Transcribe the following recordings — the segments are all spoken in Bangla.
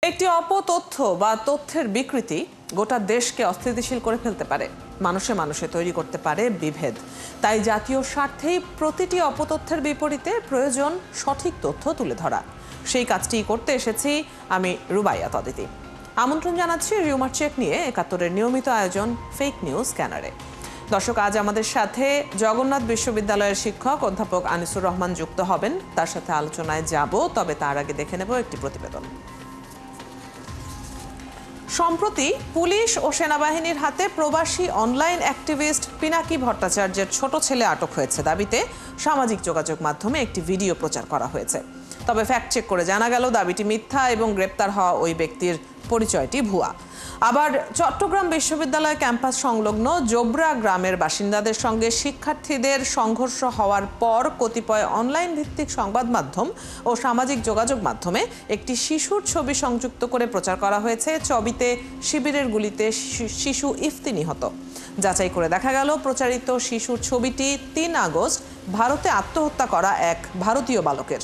একটি অপতথ্য বা তথ্যের বিকৃতি গোটা দেশকে অস্থিতিশীল করে ফেলতে পারে, মানুষে মানুষে তৈরি করতে পারে বিভেদ। তাই জাতীয় স্বার্থেই প্রতিটি অপতথ্যের বিপরীতে প্রয়োজন সঠিক তথ্য তুলে ধরা। সেই কাজটি করতে এসেছি আমি রুবাইয়াত অদিতি। আমন্ত্রণ জানাচ্ছি রিউমার চেক নিয়ে একাত্তরের নিয়মিত আয়োজন ফেক নিউজ স্ক্যানারে। দর্শক, আজ আমাদের সাথে জগন্নাথ বিশ্ববিদ্যালয়ের শিক্ষক অধ্যাপক আনিসুর রহমান যুক্ত হবেন। তার সাথে আলোচনায় যাব, তবে তার আগে দেখে নেব একটি প্রতিবেদন। সম্প্রতি পুলিশ ও সেনাবাহিনীর হাতে প্রবাসী অনলাইন অ্যাক্টিভিস্ট পিনাকি ভট্টাচার্যের ছোট ছেলে আটক হয়েছে দাবিতে সামাজিক যোগাযোগ মাধ্যমে একটি ভিডিও প্রচার করা হয়েছে। তবে ফ্যাক্ট চেক করে জানা গেল দাবিটি মিথ্যা এবং গ্রেপ্তার হওয়া ওই ব্যক্তির পরিচয়টি ভুয়া। আবার চট্টগ্রাম বিশ্ববিদ্যালয় ক্যাম্পাস সংলগ্ন জোবরা গ্রামের বাসিন্দাদের সঙ্গে শিক্ষার্থীদের সংঘর্ষ হওয়ার পর কতিপয় অনলাইন ভিত্তিক সংবাদ মাধ্যম ও সামাজিক যোগাযোগ মাধ্যমে একটি শিশুর ছবি সংযুক্ত করে প্রচার করা হয়েছে। ছবিতে শিবিরের গুলিতে শিশু ইফতি নিহত। যাচাই করে দেখা গেল প্রচারিত শিশুর ছবিটি ৩ আগস্ট ভারতে আত্মহত্যা করা এক ভারতীয় বালকের।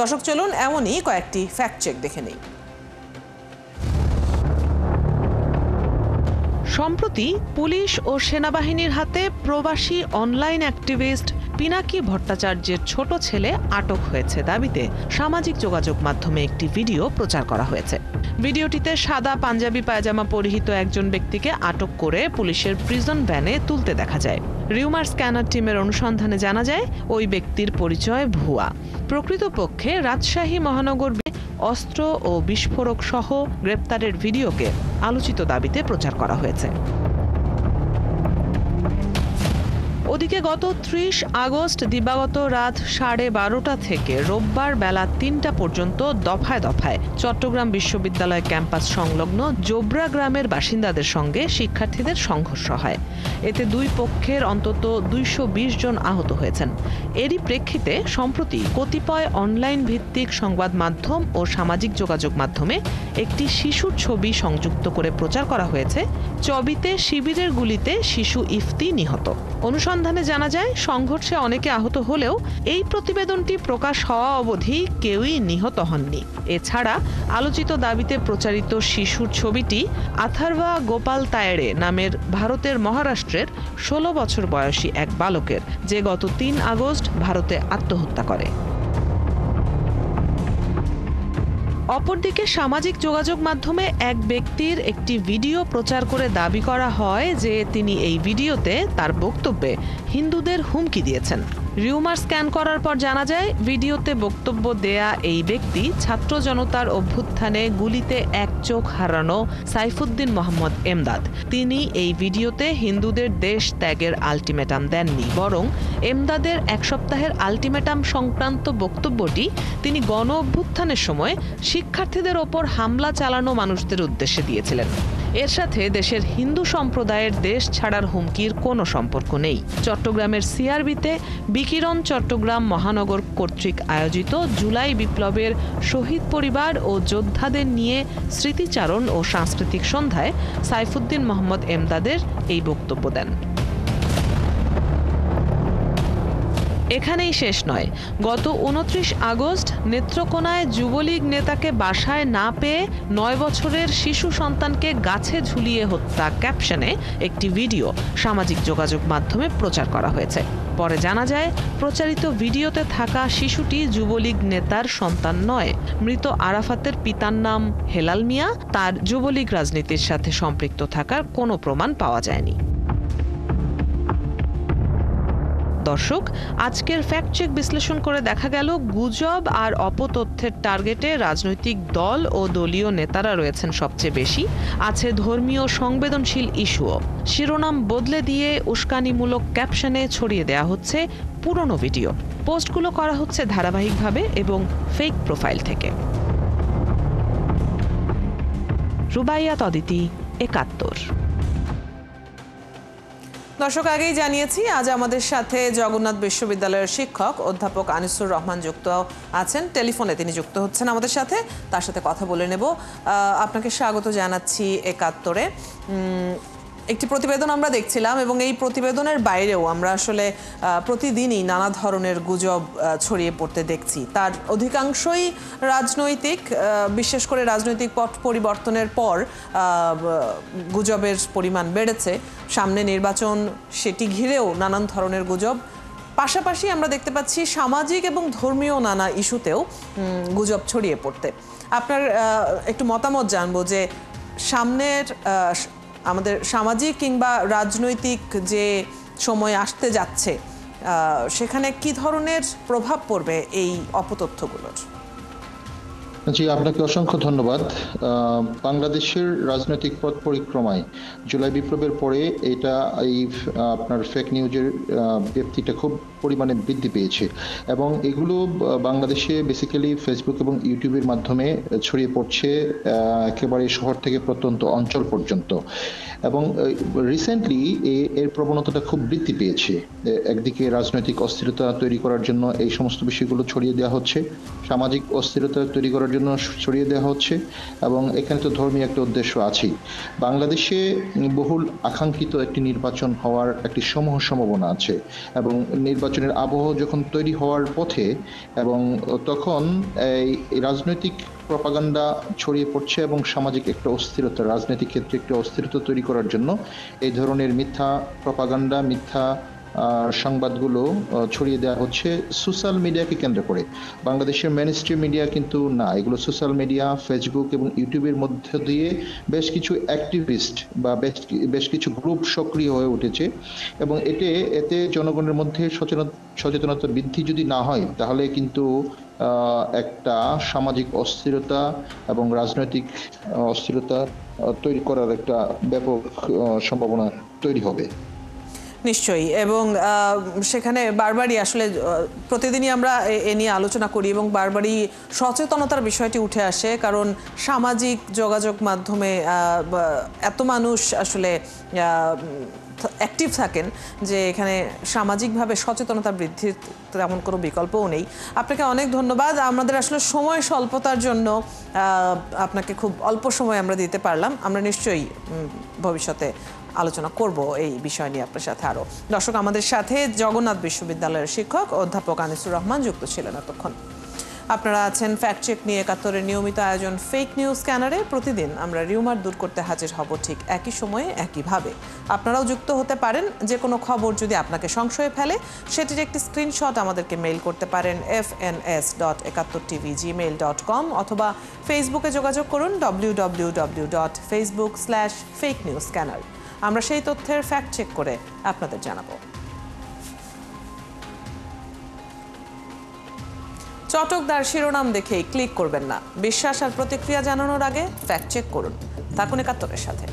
দর্শক, চলুন এমনই কয়েকটি ফ্যাক্ট চেক দেখে নেই। সম্প্রতি পুলিশ ও সেনাবাহিনীর হাতে প্রবাসী অনলাইন অ্যাক্টিভিস্ট পিনাকি ভট্টাচার্যের ছোট ছেলে আটক হয়েছে দাবিতে সামাজিক যোগাযোগ মাধ্যমে একটি ভিডিও প্রচার করা হয়েছে। ভিডিওটিতে সাদা পাঞ্জাবি পায়জামা পরিহিত একজন ব্যক্তিকে আটক করে পুলিশের প্রিজন ভ্যানে তুলতে দেখা যায়। রিউমার স্ক্যানার টিমের অনুসন্ধানে জানা যায় ওই ব্যক্তির পরিচয় ভুয়া। প্রকৃতপক্ষে রাজশাহী মহানগর অস্ত্র ও বিস্ফোরক সহ গ্রেপ্তারের ভিডিওকে আলোচিত দাবিতে প্রচার করা হয়েছে। ওদিকে গত ৩০ আগস্ট দিবাগত রাত 12:30 থেকে রোববার বেলা ৩টা পর্যন্ত দফায় দফায় চট্টগ্রাম বিশ্ববিদ্যালয় ক্যাম্পাস সংলগ্ন জোবরা গ্রামের বাসিন্দাদের সঙ্গে শিক্ষার্থীদের সংঘর্ষ হয়। এতে দুই পক্ষের অন্তত ২২০ জন আহত হয়েছেন। এরই প্রেক্ষিতে সম্প্রতি কতিপয় অনলাইন ভিত্তিক সংবাদ মাধ্যম ও সামাজিক যোগাযোগ মাধ্যমে একটি শিশুর ছবি সংযুক্ত করে প্রচার করা হয়েছে। ছবিতে শিবিরের গুলিতে শিশু ইফতি নিহত। অনুসন্ধানে জানা যায় সংঘর্ষে অনেকে আহত হলেও এই প্রতিবেদনটি প্রকাশ হওয়া অবধি কেউই নিহত হননি। এছাড়া আলোচিত দাবিতে প্রচারিত শিশুর ছবিটি আথারভা গোপাল তায়েড়ে নামের ভারতের মহারাষ্ট্রের 16 বছর বয়সী এক বালকের, যে গত ৩ আগস্ট ভারতে আত্মহত্যা করে। অপরদিকে সামাজিক যোগাযোগ মাধ্যমে এক ব্যক্তির একটি ভিডিও প্রচার করে দাবি করা হয় যে তিনি এই ভিডিওতে তার বক্তব্যে হিন্দুদের হুমকি দিয়েছেন। রিউমার স্ক্যান করার পর জানা যায় ভিডিওতে বক্তব্য দেয়া এই ব্যক্তি ছাত্র জনতার অভ্যুত্থানে গুলিতে এক চোখ হারানো সাইফুদ্দিন মোহাম্মদ এমদাদ। তিনি এই ভিডিওতে হিন্দুদের দেশ ত্যাগের আলটিমেটাম দেননি, বরং এমদাদের এক সপ্তাহের আলটিমেটাম সংক্রান্ত বক্তব্যটি তিনি গণ অভ্যুত্থানের সময় শিক্ষার্থীদের ওপর হামলা চালানো মানুষদের উদ্দেশ্যে দিয়েছিলেন। এর সাথে দেশের হিন্দু সম্প্রদায়ের দেশ ছাড়ার হুমকির কোনো সম্পর্ক নেই। চট্টগ্রামের সিআরবিতে বিকিরণ চট্টগ্রাম মহানগর কর্তৃক আয়োজিত জুলাই বিপ্লবের শহীদ পরিবার ও যোদ্ধাদের নিয়ে স্মৃতিচারণ ও সাংস্কৃতিক সন্ধ্যায় সাইফুদ্দিন মোহাম্মদ এমদাদের এই বক্তব্য দেন। এখানেই শেষ নয়। গত 29 আগস্ট নেত্রকোনায় যুবলীগ নেতাকে বাসায় না পেয়ে 9 বছরের শিশু সন্তানকে গাছে ঝুলিয়ে হত্যা ক্যাপশনে একটি ভিডিও সামাজিক যোগাযোগ মাধ্যমে প্রচার করা হয়েছে। পরে জানা যায় প্রচারিত ভিডিওতে থাকা শিশুটি যুবলীগ নেতার সন্তান নয়। মৃত আরাফাতের পিতার নাম হেলাল মিয়া। তার যুবলীগ রাজনীতির সাথে সম্পৃক্ত থাকার কোনো প্রমাণ পাওয়া যায়নি। দর্শক, আজকের ফ্যাক্ট চেক বিশ্লেষণ করে দেখা গেল গুজব আর অপতথ্যের টার্গেটে রাজনৈতিক দল ও দলীয় নেতারা রয়েছেন সবচেয়ে বেশি। আছে ধর্মীয় সংবেদনশীল ইস্যুও। শিরোনাম বদলে দিয়ে উস্কানিমূলক ক্যাপশনে ছড়িয়ে দেয়া হচ্ছে পুরনো ভিডিও। পোস্টগুলো করা হচ্ছে ধারাবাহিকভাবে এবং ফেক প্রোফাইল থেকে। রুবাইয়াত অদিতি, একাত্তর। দর্শক, আগেই জানিয়েছি আজ আমাদের সাথে জগন্নাথ বিশ্ববিদ্যালয়ের শিক্ষক অধ্যাপক আনিসুর রহমান যুক্ত আছেন। টেলিফোনে তিনি যুক্ত হচ্ছেন আমাদের সাথে, তার সাথে কথা বলে নেব। আপনাকে স্বাগত জানাচ্ছি একাত্তরে। একটি প্রতিবেদন আমরা দেখছিলাম এবং এই প্রতিবেদনের বাইরেও আমরা আসলে প্রতিদিনই নানা ধরনের গুজব ছড়িয়ে পড়তে দেখছি। তার অধিকাংশই রাজনৈতিক, বিশেষ করে রাজনৈতিক পট পরিবর্তনের পর গুজবের পরিমাণ বেড়েছে। সামনে নির্বাচন, সেটি ঘিরেও নানান ধরনের গুজব। পাশাপাশি আমরা দেখতে পাচ্ছি সামাজিক এবং ধর্মীয় নানা ইস্যুতেও গুজব ছড়িয়ে পড়তে। আপনার একটু মতামত জানবো যে সামনের আমাদের সামাজিক কিংবা রাজনৈতিক যে সময় আসতে যাচ্ছে, সেখানে কি ধরনের প্রভাব পড়বে এই অপতথ্যগুলোর? জি, আপনাকে অসংখ্য ধন্যবাদ। বাংলাদেশের রাজনৈতিক পথ পরিক্রমায় জুলাই বিপ্লবের পরে আপনার ফেক নিউজের ব্যাপ্তিটা খুব পরিমাণে বৃদ্ধি পেয়েছে এবং এগুলো বাংলাদেশে বেসিক্যালি ফেসবুক এবং ইউটিউবের মাধ্যমে ছড়িয়ে পড়ছে একেবারে শহর থেকে প্রত্যন্ত অঞ্চল পর্যন্ত। এবং রিসেন্টলি এর প্রবণতাটা খুব বৃদ্ধি পেয়েছে। একদিকে রাজনৈতিক অস্থিরতা তৈরি করার জন্য এই সমস্ত বিষয়গুলো ছড়িয়ে দেওয়া হচ্ছে, সামাজিক অস্থিরতা তৈরি করার জন্য ছড়িয়ে দেওয়া হচ্ছে, এবং এখানে তো ধর্মীয় একটা উদ্দেশ্য আছেই। বাংলাদেশে বহুল আকাঙ্ক্ষিত একটি নির্বাচন হওয়ার একটি সমূহ সম্ভাবনা আছে এবং নির্বাচনের আবহ যখন তৈরি হওয়ার পথে এবং তখন এই রাজনৈতিক প্রপাগান্ডা ছড়িয়ে পড়ছে এবং সামাজিক একটা অস্থিরতা, রাজনৈতিক ক্ষেত্রে একটা অস্থিরতা তৈরি করার জন্য এই ধরনের মিথ্যা প্রপাগান্ডা, মিথ্যা সংবাদগুলো ছড়িয়ে দেওয়া হচ্ছে সোশ্যাল মিডিয়াকে কেন্দ্র করে। বাংলাদেশের মেইনস্ট্রিম মিডিয়া কিন্তু না, এগুলো সোশ্যাল মিডিয়া, ফেসবুক এবং ইউটিউবের মধ্যে দিয়ে বেশ কিছু অ্যাক্টিভিস্ট বা বেশ কিছু গ্রুপ সক্রিয় হয়ে উঠেছে এবং এতে জনগণের মধ্যে সচেতনতা বৃদ্ধি যদি না হয় তাহলে কিন্তু একটা সামাজিক অস্থিরতা এবং রাজনৈতিক অস্থিরতা তৈরি করার একটা ব্যাপক সম্ভাবনা তৈরি হবে। নিশ্চয়ই, এবং সেখানে বারবারই আসলে প্রতিদিনই আমরা এ নিয়ে আলোচনা করি এবং বারবারই সচেতনতার বিষয়টি উঠে আসে, কারণ সামাজিক যোগাযোগ মাধ্যমে এত মানুষ আসলে অ্যাক্টিভ থাকেন যে এখানে সামাজিকভাবে সচেতনতা বৃদ্ধির তেমন কোনো বিকল্পও নেই। আপনাকে অনেক ধন্যবাদ। আমাদের আসলে সময় স্বল্পতার জন্য আপনাকে খুব অল্প সময় আমরা দিতে পারলাম। আমরা নিশ্চয়ই ভবিষ্যতে আলোচনা করব এই বিষয় নিয়ে আপনার সাথে আরও। দর্শক, আমাদের সাথে জগন্নাথ বিশ্ববিদ্যালয়ের শিক্ষক অধ্যাপক আনিসুর রহমান যুক্ত ছিলেন এতক্ষণ। আপনারা আছেন ফ্যাক্ট চেক নিয়ে একাত্তরের নিয়মিত আয়োজন ফেক নিউজ স্ক্যানারে। প্রতিদিন আমরা রিউমার দূর করতে হাজির হব ঠিক একই সময়ে একইভাবে। আপনারাও যুক্ত হতে পারেন। যে কোনো খবর যদি আপনাকে সংশয়ে ফেলে সেটির একটি স্ক্রিনশট আমাদেরকে মেইল করতে পারেন fns.71tv@gmail.com অথবা ফেসবুকে যোগাযোগ করুন www.facebook/fakenewsscanner। আমরা সেই তথ্যের ফ্যাক্ট চেক করে আপনাদের জানাবো। চটকদার শিরোনাম দেখেই ক্লিক করবেন না। বিশ্বাস আর প্রতিক্রিয়া জানানোর আগে ফ্যাক্ট চেক করুন। থাকুন একাত্তরের সাথে।